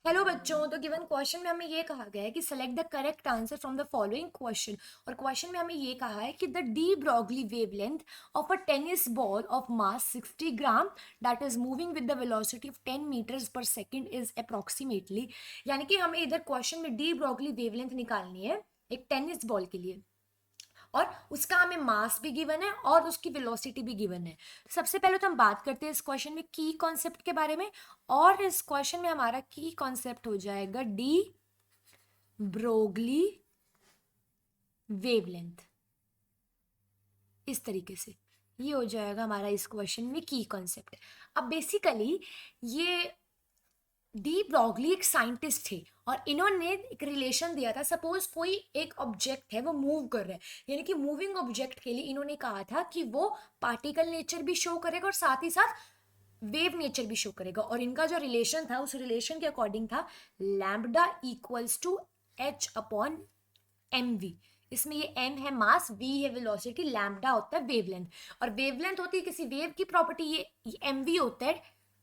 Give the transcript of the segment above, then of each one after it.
Hello बच्चों, तो given question में हमें ये कहा गया है कि select the correct answer from the following question. और क्वेश्चन में हमें ये कहा है कि the de Broglie wavelength of a tennis ball of mass 60 gram that is moving with the velocity of 10 metres per second is approximately. यानी कि हमें इधर क्वेश्चन में डी ब्रॉगली वेवलेंथ निकालनी है एक टेनिस बॉल के लिए, और उसका हमें मास भी गिवन है और उसकी वेलोसिटी भी गिवन है। सबसे पहले तो हम बात करते हैं इस क्वेश्चन में की कॉन्सेप्ट के बारे में, और इस क्वेश्चन में हमारा की कॉन्सेप्ट हो जाएगा डी ब्रोगली वेवलेंथ। इस तरीके से ये हो जाएगा हमारा इस क्वेश्चन में की कॉन्सेप्ट। अब बेसिकली ये डी ब्रॉगली एक साइंटिस्ट थे और इन्होंने एक रिलेशन दिया था। सपोज कोई एक ऑब्जेक्ट है वो मूव कर रहा है, यानी कि मूविंग ऑब्जेक्ट के लिए इन्होंने कहा था कि वो पार्टिकल नेचर भी शो करेगा और साथ ही साथ वेव नेचर भी शो करेगा। और इनका जो रिलेशन था उस रिलेशन के अकॉर्डिंग था lambda equals to h upon m v. इसमें ये m है मास, v है वेलोसिटी, लैम्बडा होता है वेवलेंथ, और वेवलेंथ होती है किसी वेव की प्रॉपर्टी। ये एम वी होता है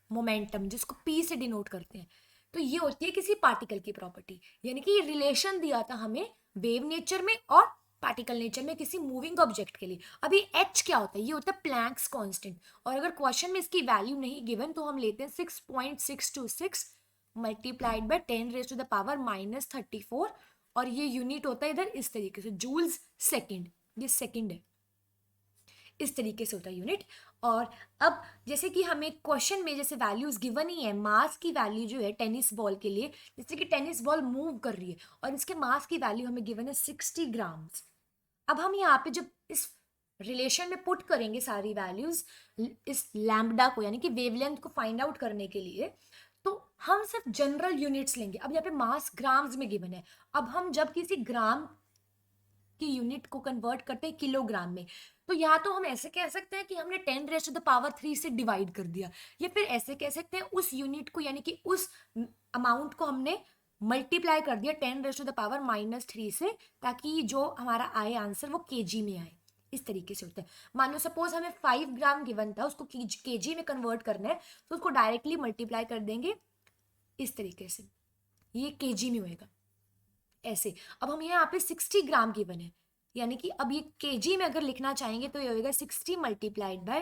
मोमेंटम, जिसको p से डिनोट करते हैं। तो ये होती है किसी पार्टिकल की प्रॉपर्टी, यानी कि ये रिलेशन दिया था हमें वेव नेचर में और पार्टिकल नेचर में किसी मूविंग ऑब्जेक्ट के लिए। अभी h क्या होता है? ये होता है प्लैंक्स कांस्टेंट, और अगर क्वेश्चन में इसकी वैल्यू नहीं गिवन तो हम लेते हैं 6.626 multiplied by 10 raise to the power -34, और ये यूनिट होता है इधर इस तरीके से जूल्स सेकंड। ये सेकंड है, इस तरीके से होता है यूनिट। और अब जैसे कि हमें क्वेश्चन में जैसे वैल्यूज गिवन ही है, मास की वैल्यू जो है टेनिस बॉल के लिए, जैसे कि टेनिस बॉल मूव कर रही है और इसके मास की वैल्यू हमें गिवन है 60 ग्राम्स। अब हम यहाँ पे जब इस रिलेशन में पुट करेंगे सारी वैल्यूज इस लैम्बडा को, यानी कि वेवलेंथ को फाइंड आउट करने के लिए, तो हम सिर्फ जनरल यूनिट्स लेंगे। अब यहाँ पे मास ग्राम्स में गिवन है। अब हम जब किसी ग्राम की यूनिट को कन्वर्ट करते हैं किलोग्राम में, तो या तो हम ऐसे कह सकते हैं कि हमने 10 रेज़ टू द पावर 3 से डिवाइड कर दिया, या फिर ऐसे कह सकते हैं उस यूनिट को, यानी कि उस अमाउंट को हमने मल्टीप्लाई कर दिया 10 रेज़ टू द पावर -3 से, ताकि जो हमारा आए आंसर वो केजी में आए। इस तरीके से होता है। मान लो सपोज हमें 5 ग्राम गिवन था, उसको केजी में कन्वर्ट करना है, तो उसको डायरेक्टली मल्टीप्लाई कर देंगे इस तरीके से, ये केजी में होएगा ऐसे। अब हम यहाँ पे 60 ग्राम की बने, यानी कि अब ये केजी में अगर लिखना चाहेंगे तो ये होगा 60 multiplied by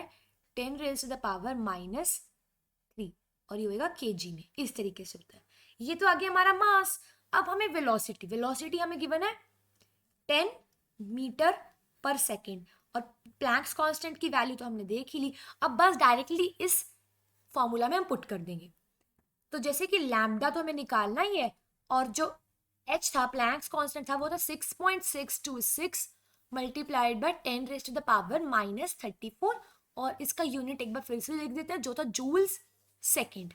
10 raise to the power -3, और ये होगा केजी में। इस तरीके से होता है। ये तो आ गया हमारा मास। अब हमें वेलोसिटी, वेलोसिटी हमें गिवन है 10 मीटर पर सेकेंड, और प्लैंक्स कांस्टेंट की वैल्यू तो हमने देख ही ली। अब बस डायरेक्टली इस फॉर्मूला में हम पुट कर देंगे। तो जैसे कि लैम्बडा तो हमें निकालना ही है, और जो h था, प्लैंक्स कांस्टेंट था, वो था 6.626 multiplied by 10 raise to the power -34, और इसका यूनिट एक बार फिर से लिख देते हैं जो था जूल्स सेकेंड,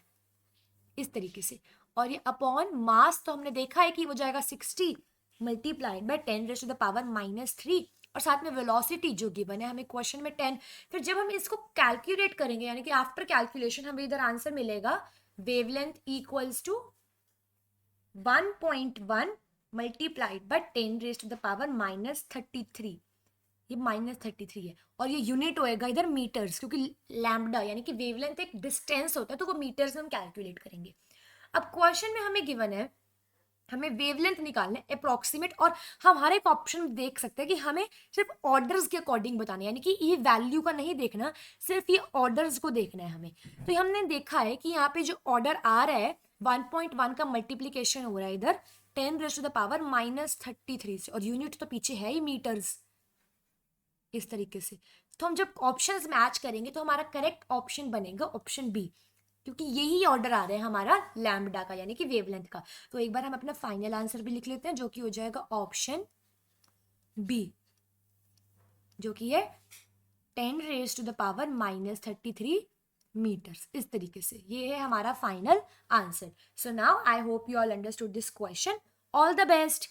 इस तरीके से। और ये अपॉन मास तो हमने देखा है कि वो जाएगा 60 multiplied by 10 raise to the power -3, और साथ में वेलोसिटी जो गिवन है हमें क्वेश्चन में 10। फिर जब हम इसको कैलकुलेट करेंगे, यानी कि आफ्टर कैलकुलेशन हमें इधर आंसर मिलेगा wavelength equals to 1.1 multiplied by 10 raise to the power -33। ये -33 है, और ये यूनिट होएगा इधर मीटर्स, क्योंकि लैम्बडा यानी कि वेवलेंथ एक डिस्टेंस होता है, तो वो मीटर्स में हम कैलकुलेट करेंगे। अब क्वेश्चन में हमें गिवन है हमें वेवलेंथ निकालना है अप्रोक्सीमेट, और हम हर एक ऑप्शन देख सकते हैं कि हमें सिर्फ ऑर्डर्स के अकॉर्डिंग बताना है, यानी कि ये वैल्यू का नहीं देखना, सिर्फ ये ऑर्डर्स को देखना है हमें। तो हमने देखा है कि यहाँ पे जो ऑर्डर आ रहा है 1.1 का मल्टीप्लीकेशन हो रहा है इधर 10 रेज टू द पावर -33 से, और यूनिट तो पीछे है ही मीटर्स, इस तरीके से। तो हम जब ऑप्शंस मैच करेंगे तो हमारा करेक्ट ऑप्शन बनेगा ऑप्शन बी, क्योंकि यही ऑर्डर आ रहा है हमारा लैम्बडा का, यानी कि वेवलेंथ का। तो एक बार हम अपना फाइनल आंसर भी लिख लेते हैं, जो कि हो जाएगा ऑप्शन बी, जो कि है 10 raise to the power -33 metres. इस तरीके से ये है हमारा final answer. So now I hope you all understood this question. All the best.